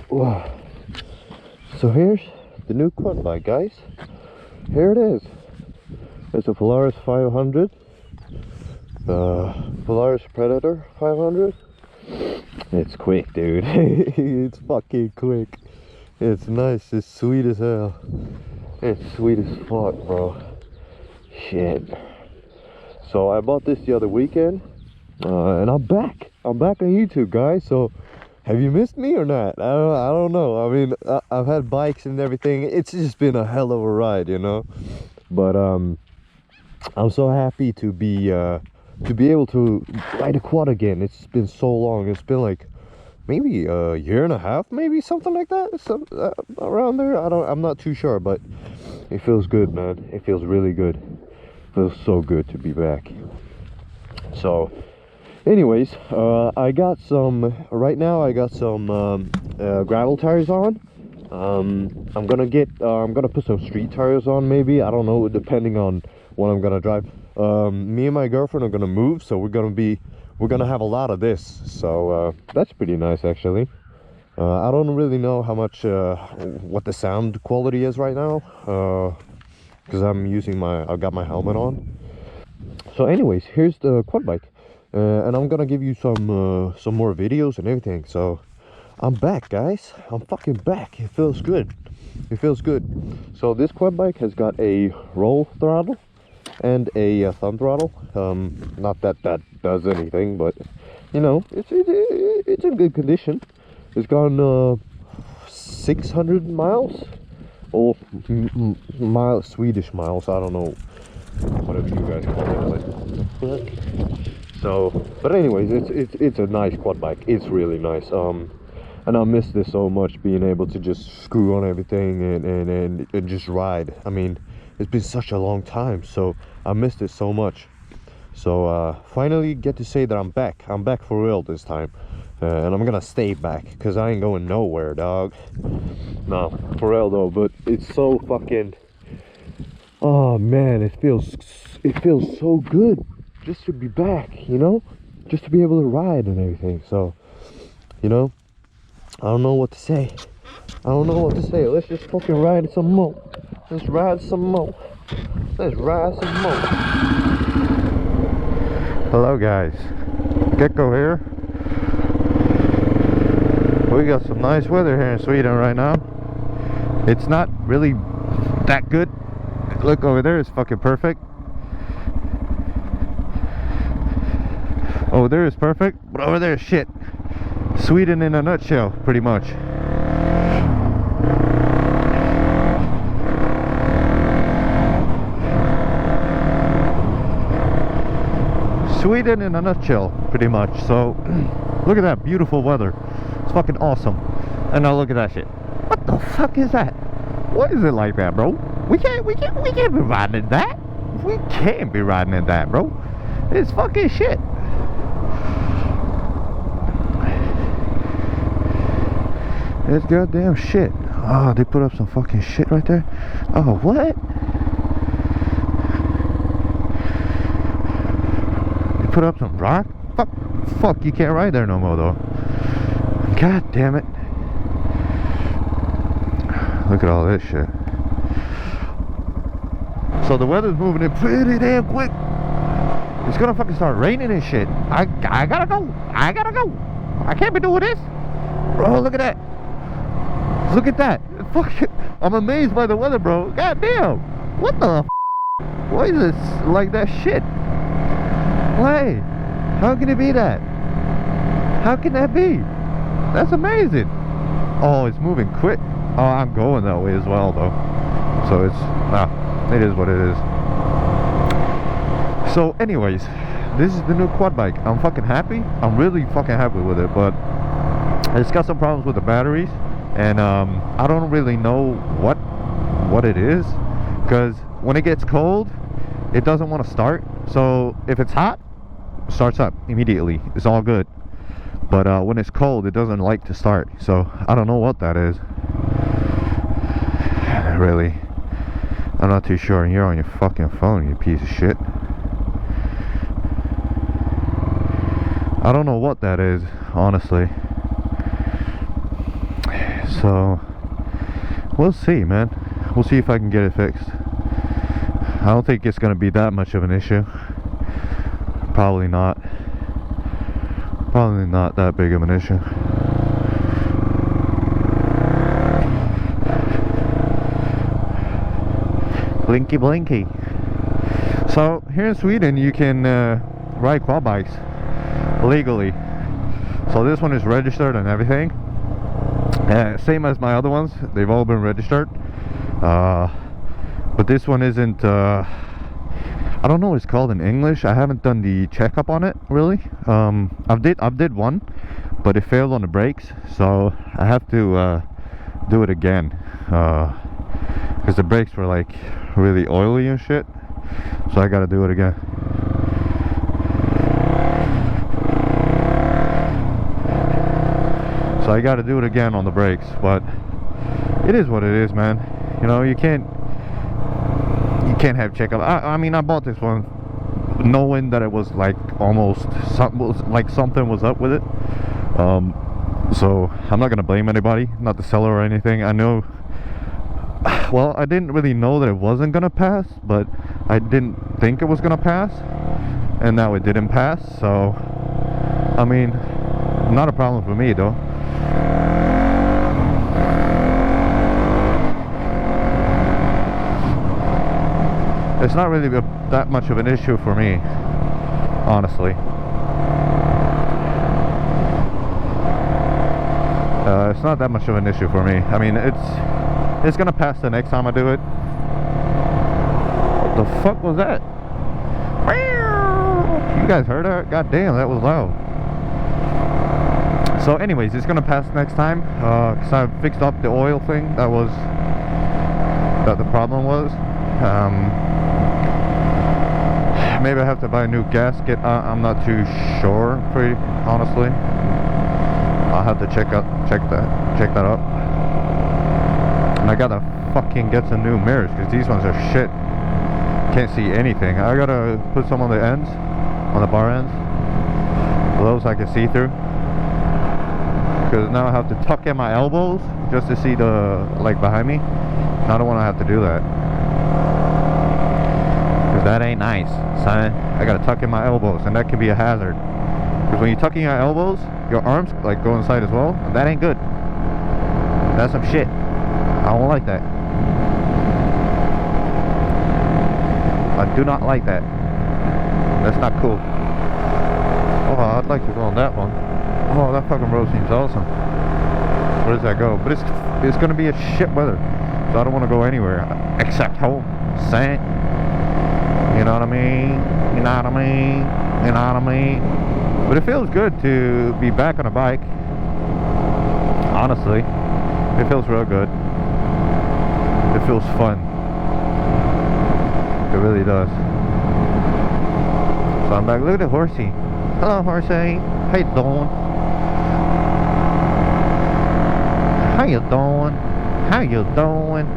Wow. So here's the new quad bike, guys. Here it is. It's a Polaris 500. Polaris Predator 500. It's quick, dude. It's fucking quick. It's nice. It's sweet as hell. It's sweet as fuck, bro. Shit. So I bought this the other weekend, and I'm back. I'm back on YouTube, guys. So have you missed me or not? I don't know. I mean, I've had bikes and everything. It's just been a hell of a ride, you know. But I'm so happy to be able to ride a quad again. It's been so long. It's been like maybe a year and a half, maybe something like that. Around there. I'm not too sure, but it feels good, man. It feels really good. It feels so good to be back. So anyways, I got some right now. I got some gravel tires on. I'm gonna put some street tires on, maybe. I don't know, depending on what I'm gonna drive. Me and my girlfriend are gonna move, so we're gonna have a lot of this. So that's pretty nice, actually. I don't really know how much what the sound quality is right now, because I've got my helmet on. So anyways, here's the quad bike, and I'm gonna give you some more videos and everything. So I'm back, guys. I'm fucking back. It feels good. It feels good. So this quad bike has got a roll throttle and a thumb throttle. Not that does anything, but you know, it's in good condition. It's gone 600 miles. Oh, miles, Swedish miles. I don't know whatever you guys call it. So, but anyways, it's a nice quad bike. It's really nice. And I miss this so much, being able to just screw on everything and just ride. I mean, it's been such a long time, so I missed it so much. So finally get to say that I'm back. I'm back for real this time, and I'm gonna stay back because I ain't going nowhere, dog. No, for real though. But it's so fucking, oh man, it feels so good just to be back, you know, just to be able to ride and everything. So, you know, I don't know what to say. I don't know what to say. Let's just fucking ride some more. Let's ride some more. Let's ride some more. Hello, guys. Gecko here. We got some nice weather here in Sweden right now. It's not really that good. Look over there, it's fucking perfect. Over there is perfect, but over there is shit. Sweden in a nutshell, pretty much. Sweden in a nutshell, pretty much. So look at that beautiful weather. It's fucking awesome. And now look at that shit. What the fuck is that? What is it like that, bro? We can't be riding in that. We can't be riding in that, bro. It's fucking shit. It's goddamn shit. Oh, they put up some fucking shit right there. Oh, what? They put up some rock? Fuck, you can't ride there no more though. God damn it. Look at all this shit. So the weather's moving in pretty damn quick. It's gonna fucking start raining and shit. I gotta go. I can't be doing this. Bro, look at that. Look at that. Fuck it. I'm amazed by the weather, bro. God damn. What the f? Why is this like that shit? Why? How can it be that? How can that be? That's amazing. Oh, it's moving quick. Oh, I'm going that way as well, though. So it is what it is. So anyways, this is the new quad bike. I'm fucking happy. I'm really fucking happy with it, but it's got some problems with the batteries. And I don't really know what it is, because when it gets cold it doesn't want to start. So if it's hot, it starts up immediately, it's all good. But when it's cold it doesn't like to start. So I don't know what that is, really. I'm not too sure. And you're on your fucking phone, you piece of shit. I don't know what that is, honestly. So we'll see, man. We'll see if I can get it fixed. I don't think it's gonna be that much of an issue. Probably not. Probably not that big of an issue. Blinky blinky. So here in Sweden you can ride quad bikes legally. So this one is registered and everything. Same as my other ones, they've all been registered. But this one isn't. I don't know what it's called in English. I haven't done the checkup on it really. I did one, but it failed on the brakes, so I have to do it again. Because the brakes were like really oily and shit, so I gotta do it again. So I gotta do it again on the brakes, but it is what it is, man. You know, you can't have checkup. I mean, I bought this one knowing that it was like almost something was up with it. So I'm not gonna blame anybody, not the seller or anything. I know. Well, I didn't really know that it wasn't gonna pass, but I didn't think it was gonna pass, and now it didn't pass. So I mean, not a problem for me though. It's not really that much of an issue for me, honestly. It's not that much of an issue for me. I mean, it's gonna pass the next time I do it. What the fuck was that? You guys heard that? God damn, that was loud. So anyways, it's gonna pass next time, because I fixed up the oil thing that the problem was. Maybe I have to buy a new gasket. I'm not too sure, pretty honestly. I'll have to check that up. And I gotta fucking get some new mirrors, because these ones are shit. Can't see anything. I gotta put some on the ends, on the bar ends. Those I can see through. Because now I have to tuck in my elbows just to see the like behind me. And I don't want to have to do that. Because that ain't nice, son. I gotta tuck in my elbows, and that can be a hazard. Because when you're tucking your elbows, your arms like go inside as well, and that ain't good. That's some shit. I don't like that. I do not like that. That's not cool. Oh, I'd like to go on that one. Oh, that fucking road seems awesome. Where does that go? But it's gonna be a shit weather, so I don't want to go anywhere except home. Saying, you know what I mean? You know what I mean? You know what I mean? But it feels good to be back on a bike. Honestly, it feels real good. It feels fun. It really does. So I'm back. Look at the horsey. Hello, horsey. How you doing? How you doing? How you doing?